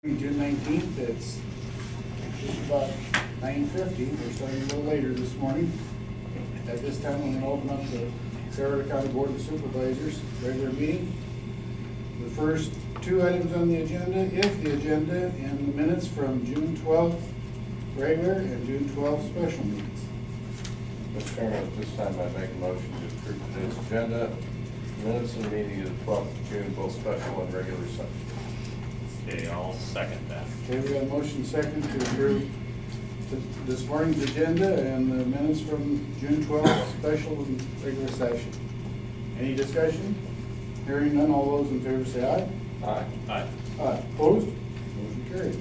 June 19th, it's just about 9:50. We're starting a little later this morning. At this time, I'm going to open up the Sarasota County Board of Supervisors regular meeting. The first two items on the agenda, if the agenda, and the minutes from June 12th regular and June 12th special meetings. Mr. Chairman, at this time I make a motion to approve today's agenda, minutes of the meeting of the 12th of June, both special and regular session. Okay, I'll second that. Okay, we got a motion second to approve this morning's agenda and the minutes from June 12th, special and regular session. Any discussion? Hearing none, all those in favor say aye. Aye. Aye. Aye. Opposed? Motion carried.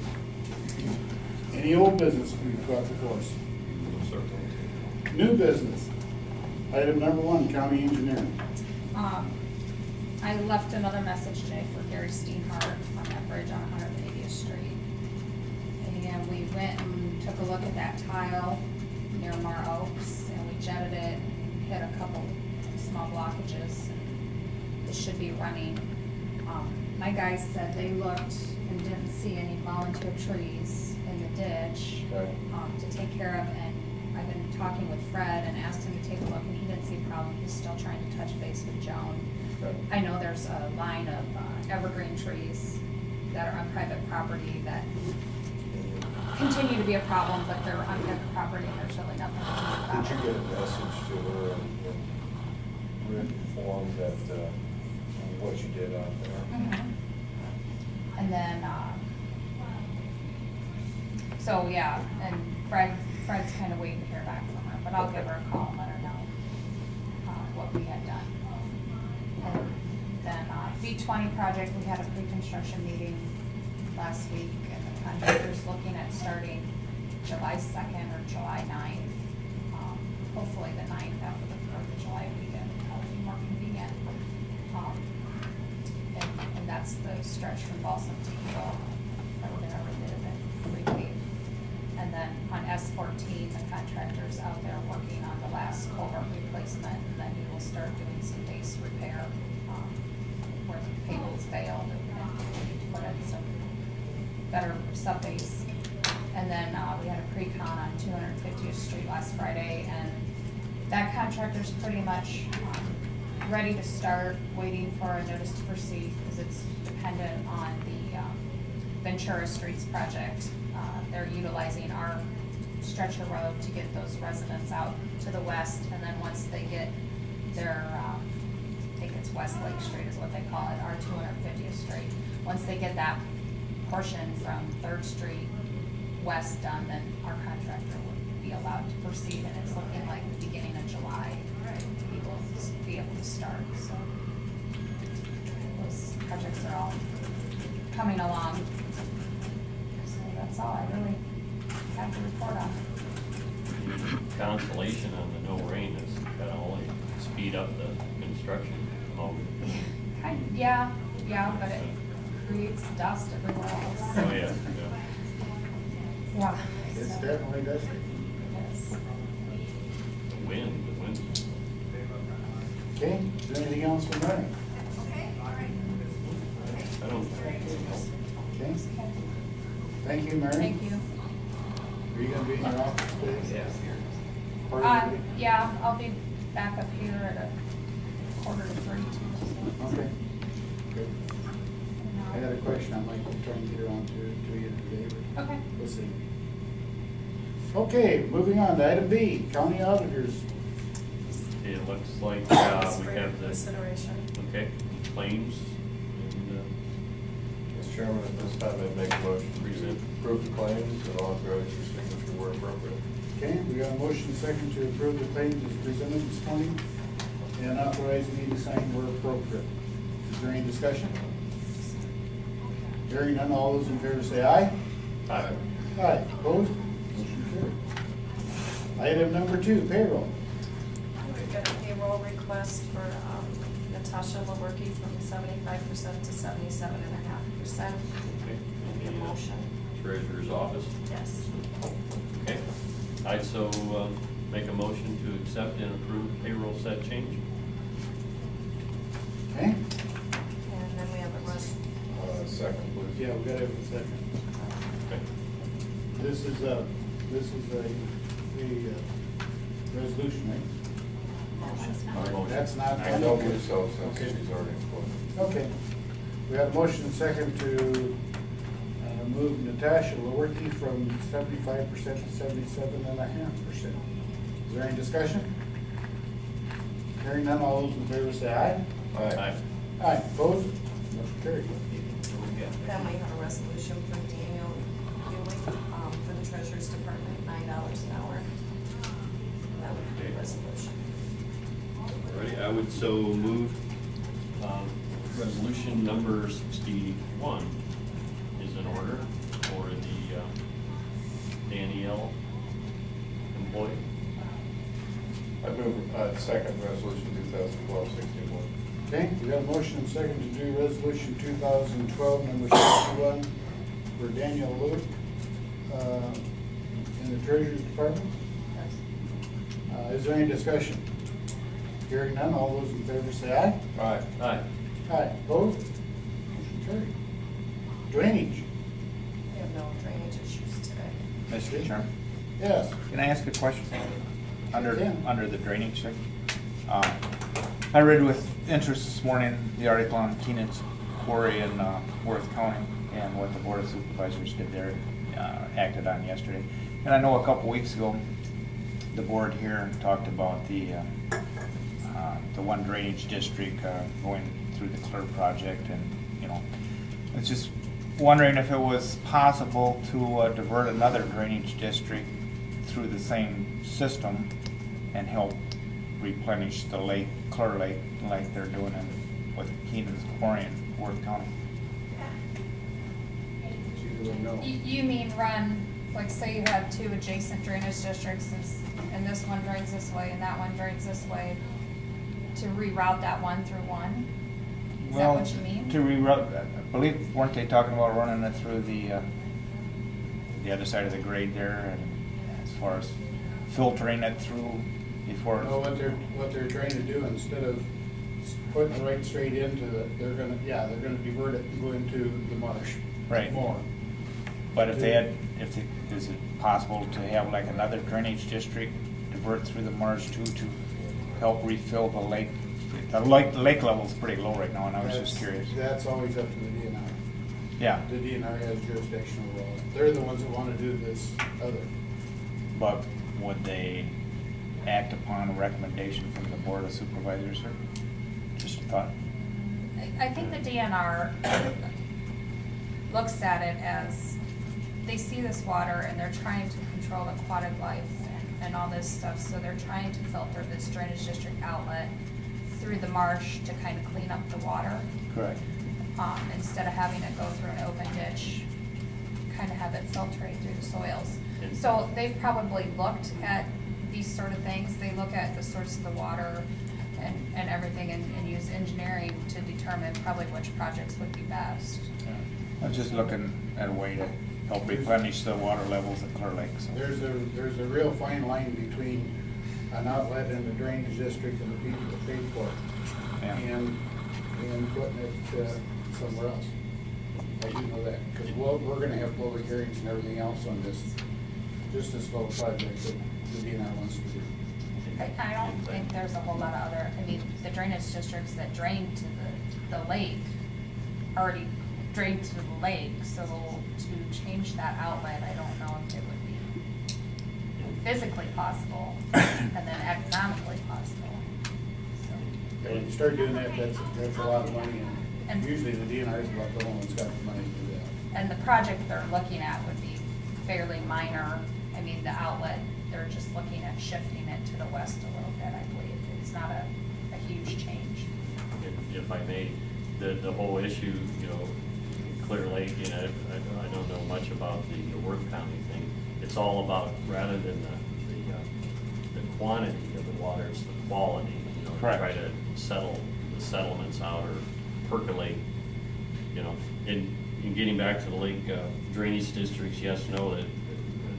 Any old business we've got before us? Certainly. New business. Item number 1, county engineering. I left another message today for Gary Steenhardt on that bridge on 180th Street. And we went and took a look at that tile near Mar Oaks, and we jetted it and hit a couple small blockages. It should be running. My guys said they looked and didn't see any volunteer trees in the ditch to take care of, and I've been talking with Fred and asked him to take a look, and he didn't see a problem. He's still trying to touch base with Joan. I know there's a line of evergreen trees that are on private property that continue to be a problem, but they're on private property and there's really nothing to do about it. Did you get a message to her in written form that what you did out there? Mm-hmm. And then, so yeah, and Fred's kind of waiting to hear back from her, but I'll give her a call and let her know what we had done. And then B20 project, we had a pre-construction meeting last week, and the contractor's looking at starting July 2nd or July 9th. Hopefully the 9th after the 4th of July weekend, that'll be more convenient. And that's the stretch from Balsam to Eagle that we're gonna rebid and repave. And then on S14, the contractor's out there working on the last culvert replacement, and then he will start doing some base repair where the pavements failed, and we need to put in some better sub-base. And then we had a pre-con on 250th Street last Friday, and that contractor's pretty much ready to start, waiting for a notice to proceed because it's dependent on the Ventura Streets project. They're utilizing our stretch of road to get those residents out to the west, and then once they get their, I think it's West Lake Street is what they call it, our 250th Street. Once they get that portion from 3rd Street west done, then our contractor would be allowed to proceed, and it's looking like the beginning of July people will be able to start. So those projects are all coming along. That's all I really have to report on. Consolation on the no rain is kind of only speed up the construction. Yeah, but it creates dust everywhere else. Oh, yeah. Yeah. It's so, definitely dusty. yes. The wind. Okay, is there anything else from Mary? I don't. Okay. Thank you, Mary. Thank you. Are you going to be in your office today? Yeah. Yeah, I'll be back up here at a 2:45 too. So. Okay. Good. I got a question. I might try and get her on to you today, but Okay. we'll see. Okay, moving on to item B, county auditors. It looks like we have the consideration. okay claims. And, Mr. Chairman, at this time I make a motion to approve the claims and authorize your signature where appropriate. Okay, we got a motion second to approve the claims as presented this morning and authorize me to sign where appropriate. Is there any discussion? Hearing none, all those in favor say aye. Aye. Aye. Opposed? Motion carried. Item number 2, payroll. We've got a payroll request for Natasha Lewerke from 75% to 77.5%. Okay. Make the motion. Treasurer's office. Yes. Okay. I'd so make a motion to accept and approve payroll set change. Okay. And then we have a Second, please. Yeah, we gotta have a second. Okay. This is a resolution, right? Motion. That's not. I don't believe so, since Okay. he's already quoted. Okay. We have a motion and second to move Natasha Lewerke from 75% to 77.5%. Is there any discussion? Hearing none, all those in favor say aye. Aye. Aye, opposed? Motion carried. Then we have a resolution from Daniel Hewley, for the Treasurer's Department, $9 an hour. That would be a resolution. Ready, I would so move, resolution number 61 is in order for the Danielle employee. I move, second resolution 2012-61. Okay, we got a motion and second to do resolution 2012 number 61 for Daniel Luke in the Treasurer's Department. Is there any discussion? Hearing none, all those in favor say aye. Aye. Aye. Aye, opposed? Motion carried. Drainage. We have no drainage issues today. Mr. Chairman, Yes. can I ask a question? Sure can. Under the drainage section. I read with interest this morning the article on Keenan's quarry in Worth County and what the Board of Supervisors did there, acted on yesterday. And I know a couple weeks ago, the board here talked about the one drainage district going through the CLEAR project, and I was just wondering if it was possible to divert another drainage district through the same system and help replenish the lake, CLEAR Lake, like they're doing with Keenan's quarry in Worth County. You mean run, like say you have two adjacent drainage districts and this one drains this way and that one drains this way, to reroute that one through one? Is that what you mean? To reroute, I believe, weren't they talking about running it through the other side of the grade there, and as far as filtering it through before? No, what they're trying to do, instead of putting it right straight into it, they're gonna divert it and go into the marsh. Right. More. But if is it possible to have like another drainage district divert through the marsh too, to help refill the lake? The lake level is pretty low right now, and I was just curious. That's always up to the DNR. Yeah. The DNR has jurisdiction over all that. They're the ones that want to do this other. But would they act upon a recommendation from the Board of Supervisors, or just a thought? I think the DNR looks at it as, they see this water and they're trying to control aquatic life and all this stuff, so they're trying to filter this drainage district outlet through the marsh to kind of clean up the water. Correct. Instead of having it go through an open ditch, kind of have it filtrate through the soils. So they've probably looked at these sort of things. They look at the source of the water and everything, and use engineering to determine probably which projects would be best. I was just looking at a way to help replenish the water levels at Clear Lake. So. There's a real fine line between an outlet in the drainage district and the people that paid for it, Yeah. and putting it somewhere else. I do know that, because we're going to have public hearings and everything else on this, just this little project that the DNR wants to do. I don't think there's a whole lot of other, I mean, the drainage districts that drain to the lake already drain to the lake, so to change that outlet, I don't know if it would be physically possible and then economically possible. And when you start doing that, that's a lot of money, and usually the DNR is about the one that's got the money to do that. And the project they're looking at would be fairly minor. I mean, the outlet, they're just looking at shifting it to the west a little bit, I believe. It's not a huge change. If I may, the whole issue, Clear Lake, I don't know much about the Worth County thing. It's all about, rather than the quantity of the water, it's the quality. Correct. Try to settle the settlements out or percolate. In getting back to the lake drainage districts, yes, no,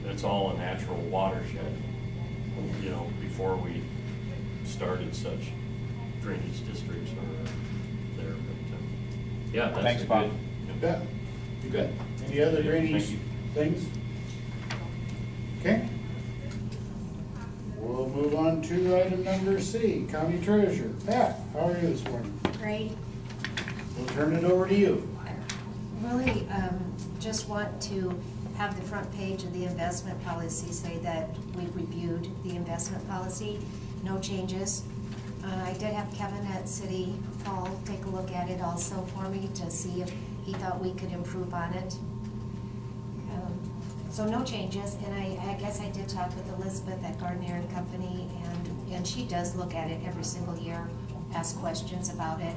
that's all a natural watershed. Before we started such drainage districts or there, but yeah, that's Thanks, a Bob. good. Yeah. You got any other Thank drainage you. things? Okay. We'll move on to item number C, County Treasurer. Pat, how are you this morning? Great. We'll turn it over to you. Really, just want to have the front page of the investment policy say that we've reviewed the investment policy, no changes. I did have Kevin at City Hall take a look at it also for me to see if he thought we could improve on it. So no changes, and I guess I did talk with Elizabeth at Gardner and Company, and she does look at it every single year, ask questions about it.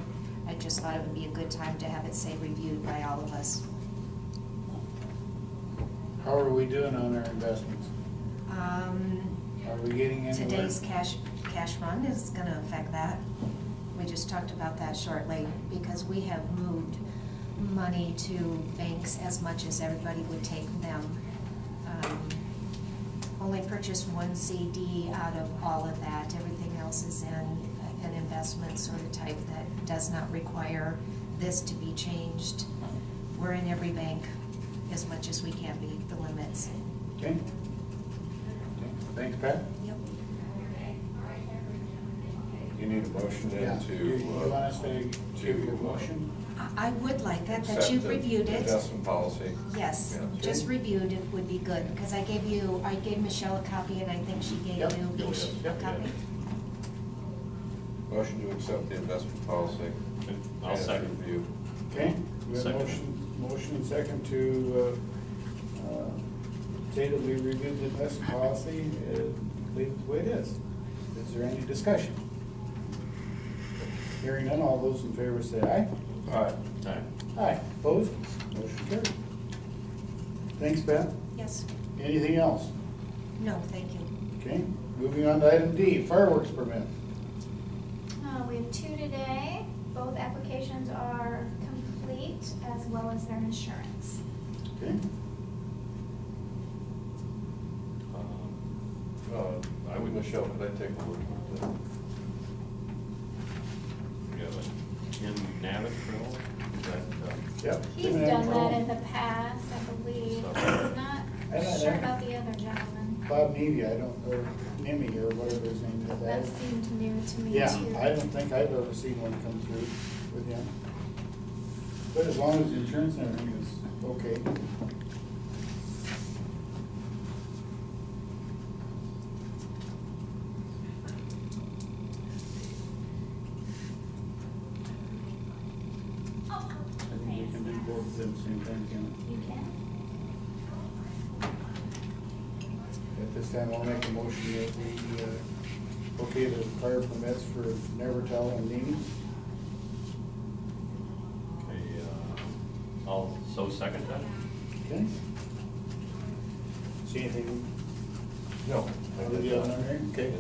I just thought it would be a good time to have it say reviewed by all of us. How are we doing on our investments? Are we getting anywhere? Today's cash run is gonna affect that. We just talked about that shortly, because we have moved money to banks as much as everybody would take them. Only purchased one CD out of all of that. Everything else is in an investment sort of type that does not require this to be changed. We're in every bank as much as we can be, the limits. Okay. Okay. Thanks, Pat. Yep. You need a motion Yeah. then to. You want us to give you a motion? I would like that accept you've the reviewed it. Investment policy. Yes, Yeah. just reviewed it would be good, because I gave Michelle a copy, and I think she gave Yep. you each a Yep. copy. Motion to accept the investment policy. I'll as second. reviewed. Okay, we have a Second. motion and second to say that we reviewed the investment policy and leave it the way it is. Is there any discussion? Hearing none, all those in favor say aye. Aye. Aye. Aye. Opposed? Motion carried. Thanks, Beth. Yes, Anything else? no, thank you. Okay, moving on to item D, fireworks permit. We have two today. Both applications are complete, as well as their insurance. Okay, I would, Michelle, could I take a look at that? you have a, in Navitro, is that, yep. He's done that in the past, I believe. So- I'm not I don't sure know. about the other gentleman. Bob Nevy, I don't, or Nimi, or whatever his name is. That seemed new to me Yeah, too. I don't think I've ever seen one come through with him. But as long as the insurance and everything is okay. I think we can do both at the same time, can You can? we? At this time, I'll make a motion that we, okay the fire permits for Nevertell and Nimi. okay, I'll so second that. Okay? See anything No. out of the other there? Okay.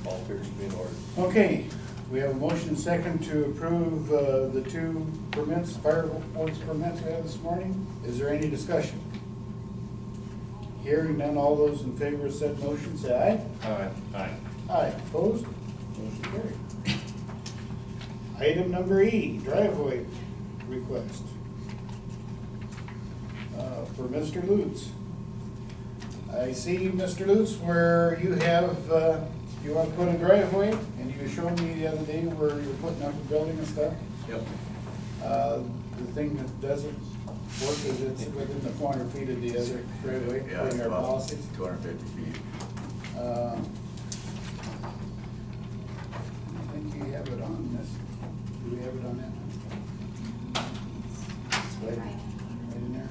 All appears to be in order. Okay, we have a motion second to approve the two permits, fireworks permits we have this morning. Is there any discussion? Hearing none, all those in favor of said motion say aye. Aye. Aye. Aye, opposed? Motion carried. Item number E, driveway request for Mr. Lutz. I see, Mr. Lutz, where you have, you want to put a driveway, and you showed me the other day where you're putting up a building and stuff. Yep. The thing that doesn't work is it's within the 400 feet of the other driveway, Yeah, according it's to our about policies. 250 feet. I think you have it on this. Do we have it on that? It's right in there.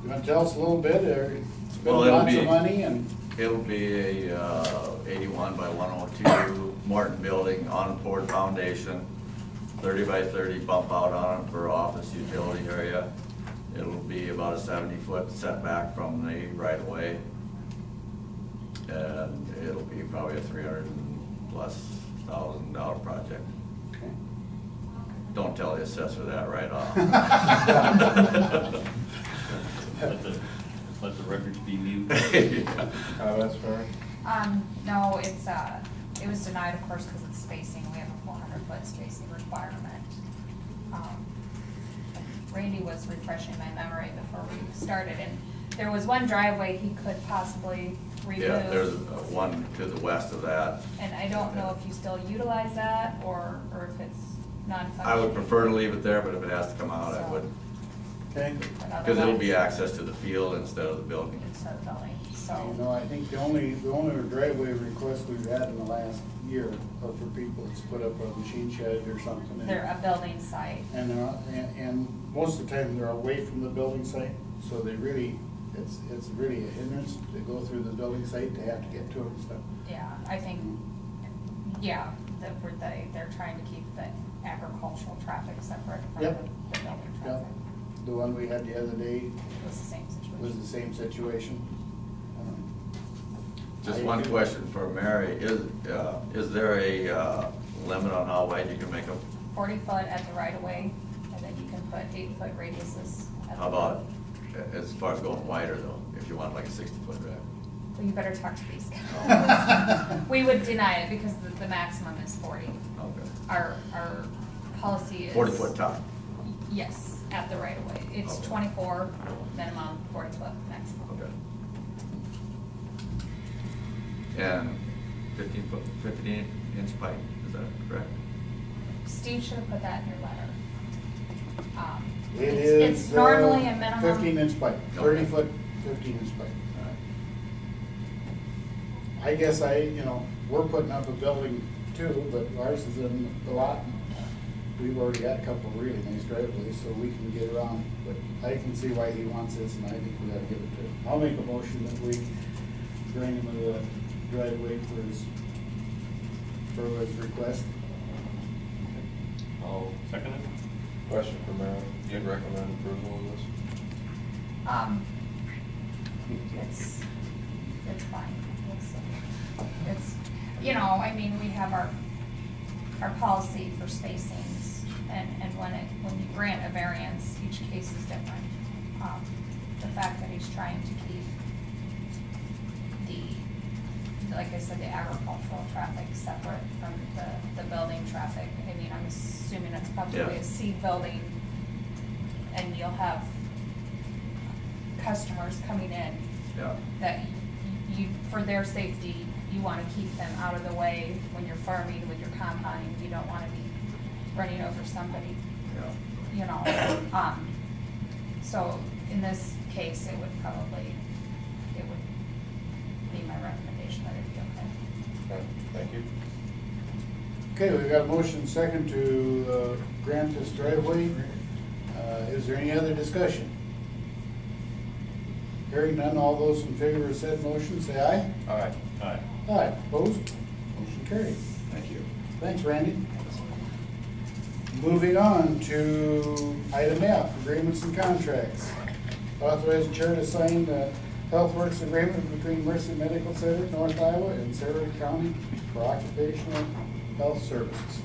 You want to tell us a little bit, or spend Well, it'll lots of be- money and, It'll be a 81 by 102 Morton building on poured foundation, 30 by 30 bump out on it for office utility area. It'll be about a 70-foot setback from the right of way. And it'll be probably a $300,000+ project. okay. Don't tell the assessor that right off. Let the records be mute. Comments, Mary? No, it's, It was denied, of course, because of spacing. We have a 400-foot spacing requirement. Randy was refreshing my memory before we started, and there was one driveway he could possibly remove. Yeah, there's one to the west of that. And I don't know if you still utilize that, or if it's non-functional. I would prefer to leave it there, but if it has to come out, I would. Okay. Because it'll be access to the field instead of the building. Instead of building, so. You know, I think the only driveway request we've had in the last year are for people that's put up a machine shed or something. They're a building site. And most of the time they're away from the building site, so they really, it's really a hindrance to go through the building site to have to get to them and stuff. Yeah, I think, yeah, they're trying to keep the agricultural traffic separate from Yep. the building Yep. traffic. The one we had the other day It was the same situation. was the same situation. Just one question for Mary, is there a limit on how wide you can make them? 40 foot at the right of way, and then you can put 8-foot radiuses. At How the about as far as going wider though, if you want like a 60-foot drive? Well, you better talk to these guys. We would deny it because the maximum is 40. Okay. Our policy is. 40-foot top. Yes, at the right of way. It's Okay. 24 minimum, 40 foot maximum. Okay. And 15-inch pipe, is that correct? Steve should have put that in your letter. It It's is normally a minimum. 15-inch pipe, 30-foot, 15-inch pipe. I guess we're putting up a building too, but ours is in the lot. We've already got a couple of really nice driveways, so we can get around. But I can see why he wants this, and I think we gotta give it to him. I'll make a motion that we grant him a driveway for his request. I'll second it. Question for Mary, you'd recommend approval of this? It's fine. It's, I mean, we have our policy for spacings, and when you grant a variance, each case is different. The fact that he's trying to keep like I said, the agricultural traffic separate from the building traffic. I mean, I'm assuming it's probably a seed building, and you'll have customers coming in that you, for their safety, you want to keep them out of the way when you're farming, when you're compounding. You don't want to be running over somebody, so in this case, it would be my recommendation that it'd be okay. Okay, thank you. Okay, we've got a motion second to grant this driveway. Is there any other discussion? Hearing none, all those in favor of said motion, say aye. Aye. Aye. Aye, opposed? Motion carried. Thank you. Thanks, Randy. Moving on to item F, agreements and contracts. Authorize the chair to sign the HealthWorks agreement between Mercy Medical Center, North Iowa, and Sarah County for occupational health services.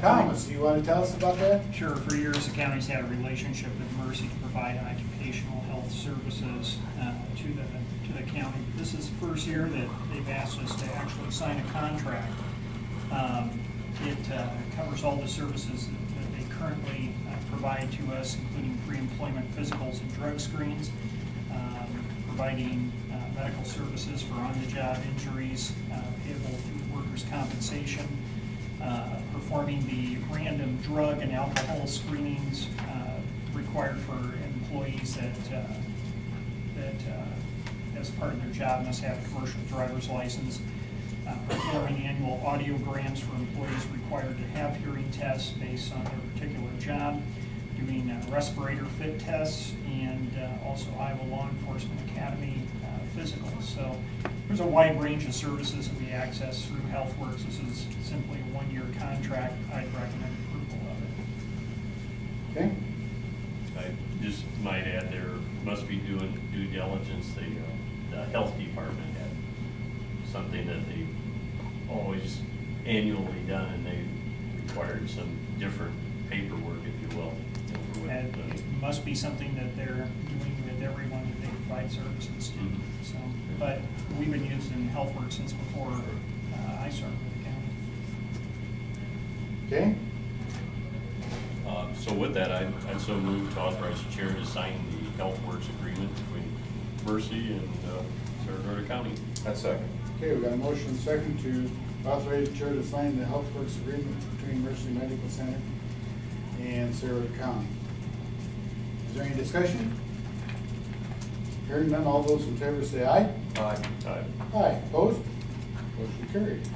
Thomas, you want to tell us about that? Sure. For years, the county's had a relationship with Mercy to provide occupational health services to the county. This is the first year that they've asked us to actually sign a contract. It covers all the services that they currently provide to us, including pre-employment physicals and drug screens, providing medical services for on-the-job injuries payable through workers' compensation, performing the random drug and alcohol screenings required for employees that as part of their job must have a commercial driver's license, performing annual audiograms for employees required to have hearing tests based on their particular job, doing respirator fit tests, and also Iowa Law Enforcement Academy physicals. So there's a wide range of services that we access through HealthWorks. This is simply a one-year contract. I'd recommend approval of it. Okay. I just might add, there must be doing due diligence. The health department had something that they always annually done, and they required some different paperwork, if you will. And it must be something that they're doing with everyone that they provide services to. So, but we've been using HealthWorks since before serve with the county. Okay? So with that, I'd so move to authorize the chair to sign the Health Works agreement between Mercy and Saragordo County. That's second. Okay, we got a motion second to authorize the chair to sign the Health Works agreement between Mercy Medical Center and Saragordo County. Is there any discussion? Hearing none, all those in favor say aye. Aye. Aye. Aye, opposed? Motion carried.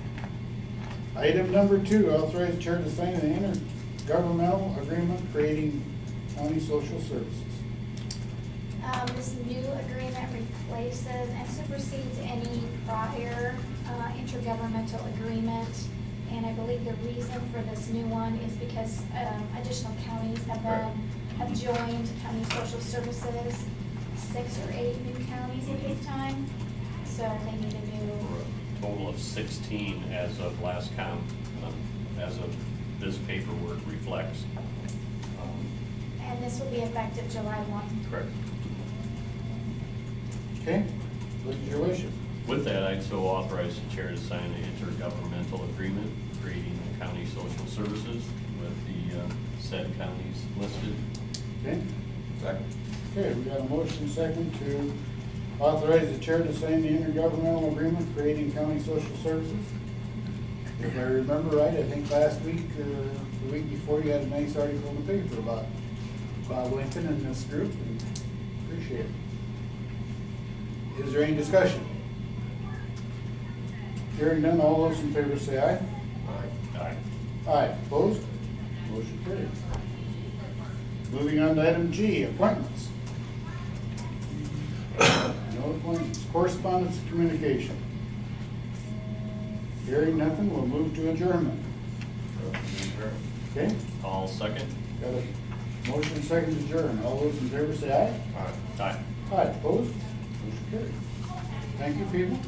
Item number 2, authorize the chair to sign an intergovernmental agreement creating county social services. This new agreement replaces and supersedes any prior intergovernmental agreement. And I believe the reason for this new one is because additional counties have joined county social services, 6 or 8 new counties at this time. So they need a new. For a total of 16 as of last count, as of this paperwork reflects. And this will be effective July 1. Correct. Okay, what is your wishes? With that, I'd so authorize the chair to sign an intergovernmental agreement creating the county social services with the said counties listed. Okay? Second. Okay, we got a motion second to authorize the chair to sign the intergovernmental agreement creating county social services. If I remember right, I think last week or the week before, you had a nice article in the paper about Bob Lincoln and this group, and appreciate it. Is there any discussion? Hearing none, all those in favor say aye. Aye. Aye, opposed? Motion carried. Moving on to item G, appointments. No appointments. Correspondence and communication. Hearing nothing, we'll move to adjournment. Okay? All second? Got a motion second to adjourn. All those in favor say aye. Aye. Aye, opposed? Motion carried. Thank you, people.